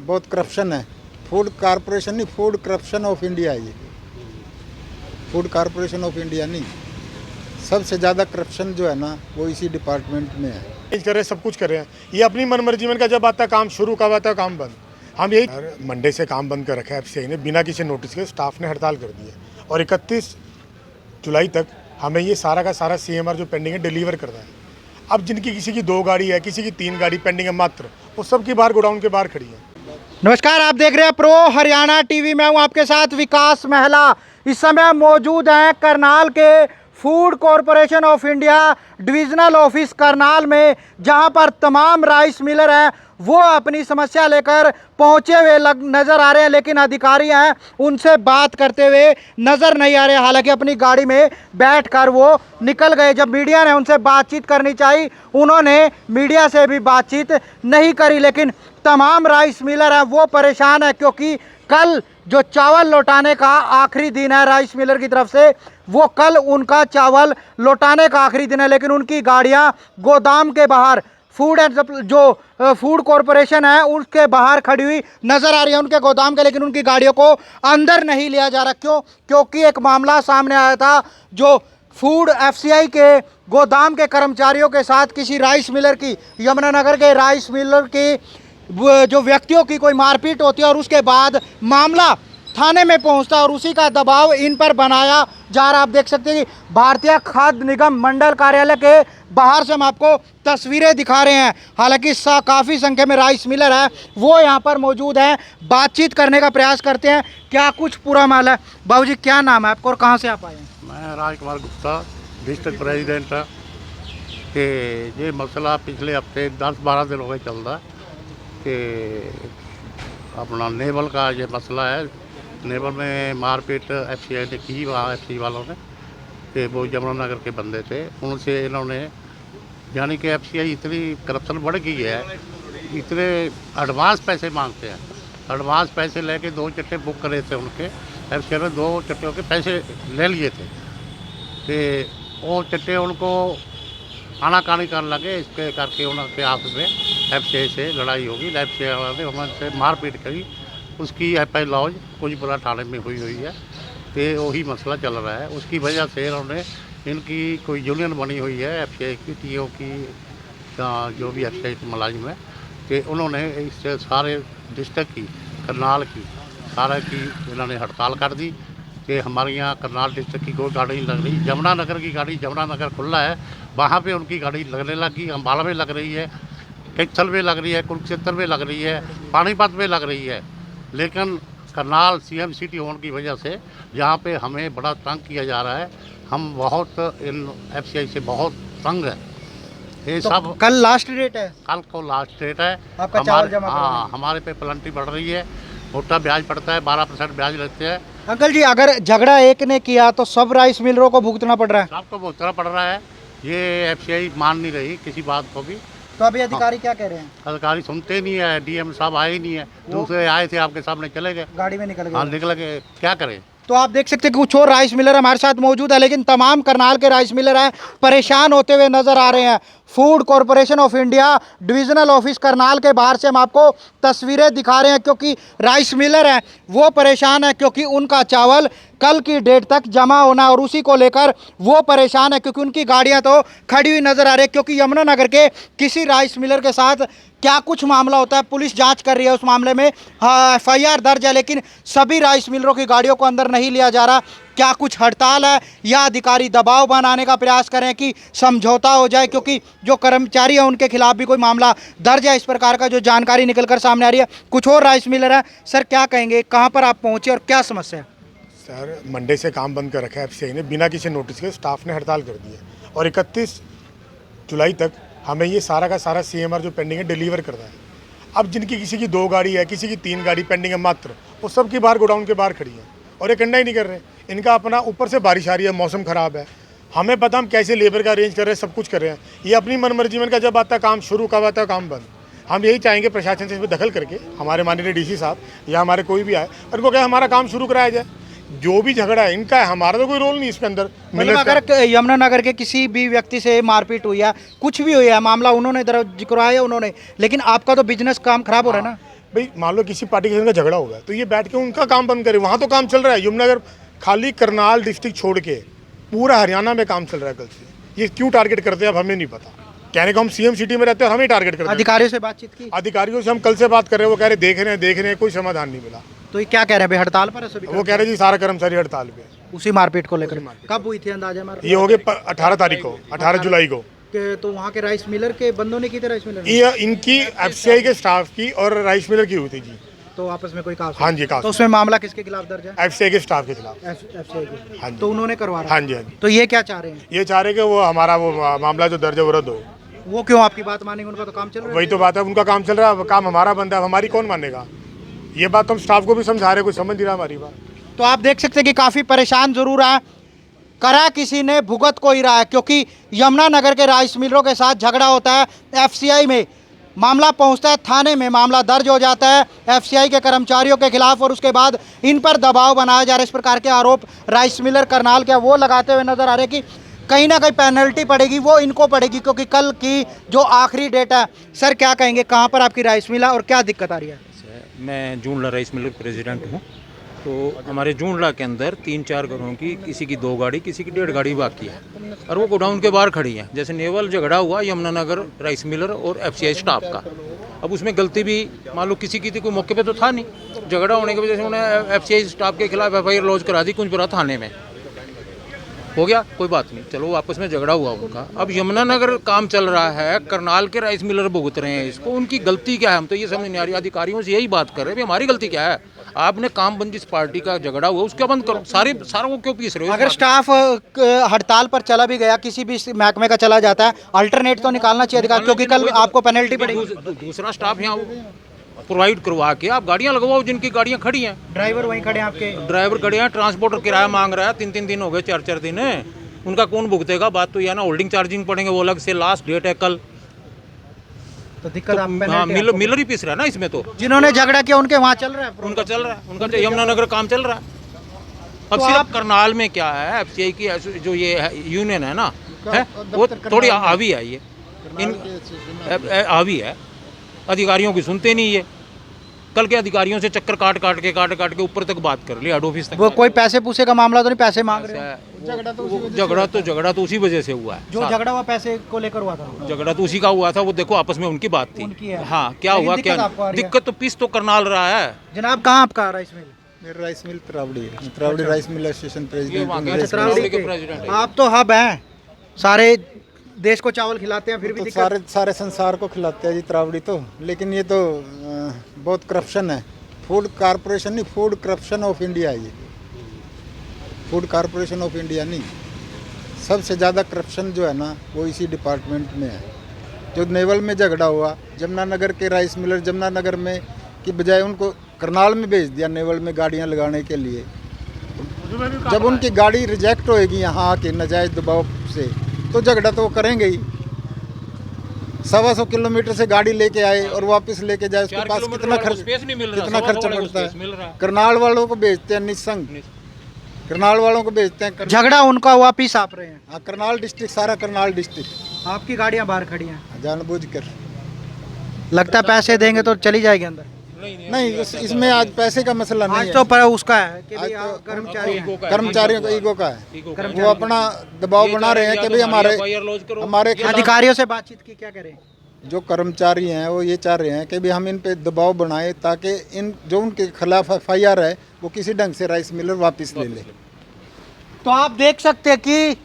बहुत करप्शन है। Food corporation नहीं, फूड करप्शन ऑफ इंडिया है ये। फूड कारपोरेशन ऑफ इंडिया नहीं, सबसे ज़्यादा करप्शन जो है ना वो इसी डिपार्टमेंट में है। कर रहे सब कुछ कर रहे हैं, ये अपनी मनमर्जी में का जब आता है काम शुरू, कब आता है काम बंद। हम यही मंडे से काम बंद कर रखा है एफसीआई ने, बिना किसी नोटिस के स्टाफ ने हड़ताल कर दी है और 31 जुलाई तक हमें ये सारा का सारा सीएमआर जो पेंडिंग है डिलीवर करना है। अब जिनकी किसी की 2 गाड़ी है, किसी की 3 गाड़ी पेंडिंग है मात्र, वो सब की बाहर गोडाउन के बाहर खड़ी है। नमस्कार, आप देख रहे हैं प्रो हरियाणा टीवी। मैं हूं आपके साथ विकास महला। इस समय मौजूद हैं करनाल के food corporation of India divisional office Karnal में, जहां पर तमाम राइस मिलर हैं वो अपनी समस्या लेकर पहुंचे हुए नज़र आ रहे हैं, लेकिन अधिकारी हैं उनसे बात करते हुए नज़र नहीं आ रहे। हालांकि अपनी गाड़ी में बैठकर वो निकल गए। जब मीडिया ने उनसे बातचीत करनी चाहिए, उन्होंने मीडिया से भी बातचीत नहीं करी। लेकिन तमाम राइस मिलर हैं वो परेशान है, क्योंकि कल जो चावल लौटाने का आखिरी दिन है राइस मिलर की तरफ से, वो कल उनका चावल लौटाने का आखिरी दिन है। लेकिन उनकी गाड़ियां गोदाम के बाहर फूड कॉरपोरेशन है उसके बाहर खड़ी हुई नज़र आ रही है, उनके गोदाम के। लेकिन उनकी गाड़ियों को अंदर नहीं लिया जा रहा। क्यों? क्योंकि एक मामला सामने आया था, जो फूड एफसीआई के गोदाम के कर्मचारियों के साथ किसी राइस मिलर की, यमुनानगर के राइस मिलर की जो व्यक्तियों की कोई मारपीट होती है और उसके बाद मामला थाने में पहुंचता है और उसी का दबाव इन पर बनाया जा रहा। आप देख सकते हैं कि भारतीय खाद्य निगम मंडल कार्यालय के बाहर से हम आपको तस्वीरें दिखा रहे हैं। हालांकि काफ़ी संख्या में राइस मिलर है वो यहाँ पर मौजूद हैं, बातचीत करने का प्रयास करते हैं। क्या कुछ पूरा मामला है? बाबूजी, क्या नाम है आपको और कहाँ से आप आए हैं? मैं राजकुमार गुप्ता, डिस्ट्रिक्ट प्रेसिडेंट है। कि ये मसला पिछले हफ्ते 10-12 दिन हो गए चल रहा है कि अपना नेवल का ये मसला है। नेवल में मारपीट एफसीआई ने की, वहाँ एफसी वालों ने, कि वो यमुनानगर के बंदे थे, उनसे इन्होंने, यानी कि एफसीआई इतनी करप्शन बढ़ गई है, इतने एडवांस पैसे मांगते हैं। एडवांस पैसे लेके 2 चट्टे बुक करे थे उनके, एफसीआई ने 2 चट्टियों के पैसे ले लिए थे कि वो चट्टे उनको आनाकानी करने लगे। इसके करके उनके आपस में एफसीआई से लड़ाई होगी, एफसीआई वाले ने उनसे मारपीट करी। उसकी एफआई लॉज कुजपुरा थाने में हुई है, तो वही मसला चल रहा है। उसकी वजह से इन्होंने, इनकी कोई यूनियन बनी हुई है एफसीआई की, टीओ की, जो भी एफसीआई के मुलाजिम है, तो उन्होंने इस सारे डिस्ट्रिक्ट की, करनाल की, सारा की इन्होंने हड़ताल कर दी कि हमारे यहाँ करनाल डिस्ट्रिक्ट की कोई गाड़ी नहीं लग रही। यमुनानगर की गाड़ी, यमुनानगर खुला है, वहाँ पे उनकी गाड़ी लगने लगी। अम्बाला में लग रही है, कैथल में लग रही है, कुरुक्षेत्र में लग रही है, पानीपत में लग रही है। लेकिन करनाल सीएम सिटी होने की वजह से यहाँ पे हमें बड़ा तंग किया जा रहा है। हम बहुत इन एफसीआई से बहुत तंग है। ये तो सब कल लास्ट डेट है? कल को लास्ट डेट है आपका चावल जमा करने हाँ, हमारे पे पेनल्टी बढ़ रही है, मोटा ब्याज पड़ता है, 12% ब्याज लगते हैं। अंकल जी, अगर झगड़ा एक ने किया तो सब राइस मिलरों को भुगतना पड़ रहा है? सबको भुगतना पड़ रहा है। ये एफसीआई मान नहीं रही किसी बात को भी। तो अभी अधिकारी क्या कह रहे हैं? अधिकारी सुनते नहीं है, डीएम साहब आए ही नहीं है, दूसरे आए थे आपके सामने चले गए, गाड़ी में निकल हाँ गए। निकल गए, क्या करें। तो आप देख सकते हैं कि कुछ और राइस मिलर हमारे साथ मौजूद है, लेकिन तमाम करनाल के राइस मिलर हैं परेशान होते हुए नजर आ रहे हैं। Food corporation of India divisional office Karnal के बाहर से हम आपको तस्वीरें दिखा रहे हैं, क्योंकि राइस मिलर हैं वो परेशान है, क्योंकि उनका चावल कल की डेट तक जमा होना है और उसी को लेकर वो परेशान है, क्योंकि उनकी गाड़ियां तो खड़ी हुई नज़र आ रही है। क्योंकि यमुनानगर के किसी राइस मिलर के साथ क्या कुछ मामला होता है, पुलिस जांच कर रही है, उस मामले में एफआईआर दर्ज है, लेकिन सभी राइस मिलरों की गाड़ियों को अंदर नहीं लिया जा रहा। क्या कुछ हड़ताल है या अधिकारी दबाव बनाने का प्रयास करें कि समझौता हो जाए, क्योंकि जो कर्मचारी है उनके खिलाफ भी कोई मामला दर्ज है, इस प्रकार का जो जानकारी निकलकर सामने आ रही है। कुछ और राइस मिलर है, सर क्या कहेंगे, कहाँ पर आप पहुँचे और क्या समस्या है? सर, मंडे से काम बंद कर रखा है एफसीआई ने, बिना किसी नोटिस के स्टाफ ने हड़ताल कर दी है और 31 जुलाई तक हमें ये सारा का सारा सीएमआर जो पेंडिंग है डिलीवर करना है। अब जिनकी किसी की 2 गाड़ी है, किसी की 3 गाड़ी पेंडिंग है मात्र, वो सब की बाहर गोडाउन के बाहर खड़ी है और ये कंडा ही नहीं कर रहे। इनका अपना, ऊपर से बारिश आ रही है, मौसम ख़राब है, हमें पता हम कैसे लेबर का अरेंज कर रहे हैं, सब कुछ कर रहे हैं। ये अपनी मनमर्जी में का जब आता है काम शुरू, कब आता है काम बंद। हम यही चाहेंगे प्रशासन से इसमें दखल करके, हमारे माननीय डीसी साहब या हमारे कोई भी आए, उनको क्या हमारा काम शुरू कराया जाए। जो भी झगड़ा है इनका है, हमारा तो कोई रोल नहीं इसके अंदर। मतलब अगर यमुनानगर के किसी भी व्यक्ति से मारपीट हुई है, कुछ भी हुई है, मामला उन्होंने दर्ज करवाया उन्होंने, लेकिन आपका तो बिजनेस काम खराब हो रहा है ना। भाई मान लो किसी पार्टी के साथ झगड़ा होगा तो ये बैठ के उनका काम बंद करे, वहाँ तो काम चल रहा है। यमुनानगर खाली करनाल डिस्ट्रिक्ट छोड़ के पूरा हरियाणा में काम चल रहा है कल से। ये क्यों टारगेट करते हैं अब हमें नहीं पता। कहने को हम सीएम सिटी में रहते हैं, हमें टारगेट करते हैं। अधिकारियों से बातचीत की? अधिकारियों से हम कल से बात कर रहे हैं, वो कह रहे देख रहे हैं, कोई समाधान नहीं मिला। तो ये क्या कह रहे हैं, अभी हड़ताल पर है सभी? वो कह रहे जी सारा कर्मचारी हड़ताल पे। उसी मारपीट को लेकर कब हुई थी अंदाजा मार? ये हो गए 18 तारीख को, 18 जुलाई को। तो वहाँ के राइस मिलर के बंदों ने की थी, राइस मिलर ये इनकी एफसीआई के स्टाफ की और राइस मिलर की हुई थी जी। तो आपस में कोई काफ? हाँ जी, काफ। तो उसमें मामला किसके खिलाफ दर्ज है? एफसीआई के स्टाफ के खिलाफ। एफसीआई के? हाँ जी। तो उन्होंने करवा रहा? हाँ जी, हाँ जी। तो ये क्या चाह रहे हैं? ये चाह रहे कि वो हमारा वो मामला जो दर्ज है वो रद्द हो। वो क्यों आपकी बात मानेंगे? उनका तो काम चल रहा है। वही तो बात है, उनका काम चल रहा है, काम हमारा बंद है, अब हमारी कौन मानेगा। ये बात तो हम स्टाफ को भी समझा रहे, कोई समझ नहीं रहा हमारी बात। तो आप देख सकते हैं कि काफ़ी परेशान जरूर है, करा किसी ने भुगत को ही रहा है, क्योंकि यमुनानगर के राइस मिलरों के साथ झगड़ा होता है, एफसीआई में मामला पहुंचता है, थाने में मामला दर्ज हो जाता है एफसीआई के कर्मचारियों के खिलाफ, और उसके बाद इन पर दबाव बनाया जा रहा है। इस प्रकार के आरोप राइस मिलर करनाल के वो लगाते हुए नजर आ रहे हैं कि कहीं ना कहीं पेनल्टी पड़ेगी, वो इनको पड़ेगी, क्योंकि कल की जो आखिरी डेट है। सर क्या कहेंगे, कहाँ पर आपकी राइस मिल है और क्या दिक्कत आ रही है? मैं जूनला राइस मिल प्रेसिडेंट हूँ। तो हमारे जूनला के अंदर 3-4 घरों की, किसी की 2 गाड़ी, किसी की 1.5 गाड़ी बाकी है, और वो गोडाउन के बाहर खड़ी है। जैसे नेवल झगड़ा हुआ यमुनानगर राइस मिलर और एफसीआई स्टाफ का, अब उसमें गलती भी मान लो किसी की थी, कोई मौके पे तो था नहीं। झगड़ा होने की वजह से उन्होंने एफसीआई स्टाफ के खिलाफ एफआईआर लॉन्च करा दी कुंजपुरा थाने में। हो गया, कोई बात नहीं, चलो आपस में झगड़ा हुआ उनका। अब यमुनानगर काम चल रहा है, करनाल के राइस मिलर भुगत रहे हैं इसको, उनकी गलती क्या है? हम तो ये समझ नहीं आ रही। अधिकारियों से यही बात कर रहे हैं, हमारी गलती क्या है? आपने काम बंद, जिस पार्टी का झगड़ा हुआ उसका बंद करो, सारा वो क्यों पीस रहे हो? अगर स्टाफ हड़ताल पर चला भी गया, किसी भी महकमे का चला जाता है, अल्टरनेट तो निकालना चाहिए अधिकार, क्योंकि कल आपको पेनल्टी पड़ेगी। दूसरा स्टाफ यहाँ प्रोवाइड करवा के आप गाड़ियाँ लगवाओ, जिनकी गाड़ियाँ खड़ी हैं। ड्राइवर वहीं खड़े हैं आपके? ड्राइवर खड़े हैं, ट्रांसपोर्टर किराया मांग रहा है, 3-3 दिन हो गए, 4-4 दिन है, उनका कौन भुगतेगा? बात तो यह ना, होल्डिंग चार्जिंग पड़ेंगे, वो अलग से, लास्ट डेट है कल। तो दिक्कत आप हाँ, मिलर ही पीस रहा है ना इसमें। तो जिन्होंने झगड़ा किया उनके वहाँ चल रहा है, उनका चल रहा है, उनका तो यमुनानगर काम चल रहा है। अब सिर्फ करनाल में क्या है, एफसीआई की जो ये यूनियन है ना, है वो थोड़ी हावी है, ये हावी है, अधिकारियों की सुनते नहीं ये। कल के अधिकारियों से चक्कर काट काट के ऊपर तक बात कर ली, हेड ऑफिस तक। वो कोई पैसे पूसे का मामला तो नहीं, पैसे मांग रहे हैं? झगड़ा तो उसी वजह से हुआ है। जो झगड़ा हुआ पैसे को लेकर हुआ था? झगड़ा तो उसी का हुआ था, वो देखो आपस में उनकी बात थी। हाँ, क्या हुआ, क्या दिक्कत? तो पीस तो करनाल रहा है। जनाब कहाँ आपका राइस मिल? मेरा राइस मिल त्रावड़ी है, Taraori rice mill association president. Taraori के आप तो हब हैं, सारे देश को चावल खिलाते हैं, फिर भी तो सारे संसार को खिलाते हैं जी त्रावड़ी तो। लेकिन ये तो बहुत करप्शन है। फूड कारपोरेशन नहीं, फूड करप्शन ऑफ इंडिया है ये। फूड कारपोरेशन ऑफ इंडिया नहीं, सबसे ज़्यादा करप्शन जो है ना वो इसी डिपार्टमेंट में है। जो नेवल में झगड़ा हुआ, यमुनानगर के राइस मिलर यमुनानगर में की बजाय उनको करनाल में भेज दिया नेवल में गाड़ियाँ लगाने के लिए। जब उनकी गाड़ी रिजेक्ट होएगी यहाँ आके नाजायज़ दबाव से, तो झगड़ा तो वो करेंगे ही। 125 किलोमीटर से गाड़ी लेके आए और वापस लेके जाए, उसके पास कितना खर्चा पड़ता है। करनाल वालों को भेजते हैं निस्संग, करनाल वालों को भेजते हैं। झगड़ा उनका हुआ, पीस आप रहे हैं? हाँ, करनाल डिस्ट्रिक्ट, सारा करनाल डिस्ट्रिक्ट। आपकी गाड़ियाँ बाहर खड़ी हैं जानबूझकर। लगता है पैसे देंगे तो चली जाएगी अंदर? नहीं, इसमें आज पैसे का मसला नहीं आज है। तो पर उसका है कि भाई आज तो कर्मचारियों का ईगो का है। वो अपना दबाव बना रहे हैं कि भाई हमारे अधिकारियों से बातचीत की, क्या करें? जो कर्मचारी हैं वो ये चाह रहे हैं कि भाई हम इन पे दबाव बनाएं ताकि इन जो उनके खिलाफ एफआईआर है वो किसी ढंग से राइस मिलर वापस ले ले। तो आप देख सकते हैं कि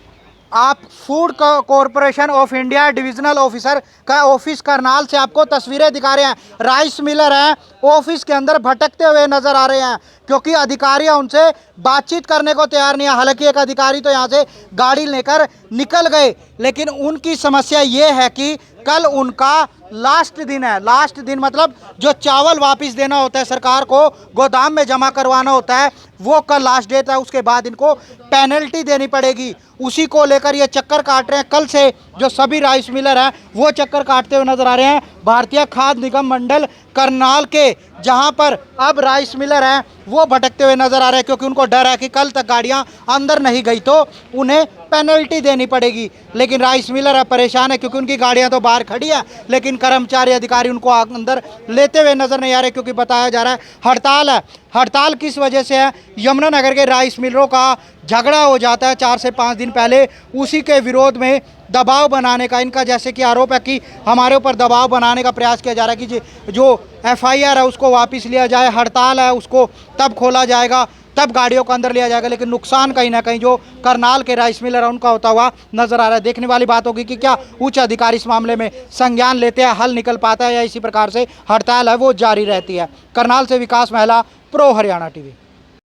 आप food corporation of India divisional officer का ऑफिस करनाल से आपको तस्वीरें दिखा रहे हैं। राइस मिलर हैं, ऑफिस के अंदर भटकते हुए नजर आ रहे हैं, क्योंकि अधिकारी उनसे बातचीत करने को तैयार नहीं है। हालांकि एक अधिकारी तो यहाँ से गाड़ी लेकर निकल गए, लेकिन उनकी समस्या ये है कि कल उनका लास्ट दिन है। लास्ट दिन मतलब जो चावल वापस देना होता है सरकार को, गोदाम में जमा करवाना होता है, वो कल लास्ट डेट है। उसके बाद इनको पेनल्टी देनी पड़ेगी। उसी को लेकर ये चक्कर काट रहे हैं। कल से जो सभी राइस मिलर हैं वो चक्कर काटते हुए नजर आ रहे हैं भारतीय खाद्य निगम मंडल करनाल के, जहां पर अब राइस मिलर हैं वो भटकते हुए नजर आ रहे हैं, क्योंकि उनको डर है कि कल तक गाड़ियां अंदर नहीं गई तो उन्हें पेनल्टी देनी पड़ेगी। लेकिन राइस मिलर है परेशान है, क्योंकि उनकी गाड़ियां तो बाहर खड़ी है, लेकिन कर्मचारी अधिकारी उनको अंदर लेते हुए नजर नहीं आ रहे, क्योंकि बताया जा रहा है हड़ताल है। हड़ताल किस वजह से है? यमुनानगर के राइस मिलरों का झगड़ा हो जाता है 4 से 5 दिन पहले, उसी के विरोध में दबाव बनाने का इनका जैसे कि आरोप है कि हमारे ऊपर दबाव बनाने का प्रयास किया जा रहा है कि जो FIR है उसको वापस लिया जाए, हड़ताल है उसको तब खोला जाएगा, तब गाड़ियों को अंदर लिया जाएगा। लेकिन नुकसान कहीं ना कहीं जो करनाल के राइस मिलर है उनका होता हुआ नजर आ रहा है। देखने वाली बात होगी कि क्या उच्च अधिकारी इस मामले में संज्ञान लेते हैं, हल निकल पाता है, या इसी प्रकार से हड़ताल है वो जारी रहती है। करनाल से विकास महला, प्रो हरियाणा टीवी।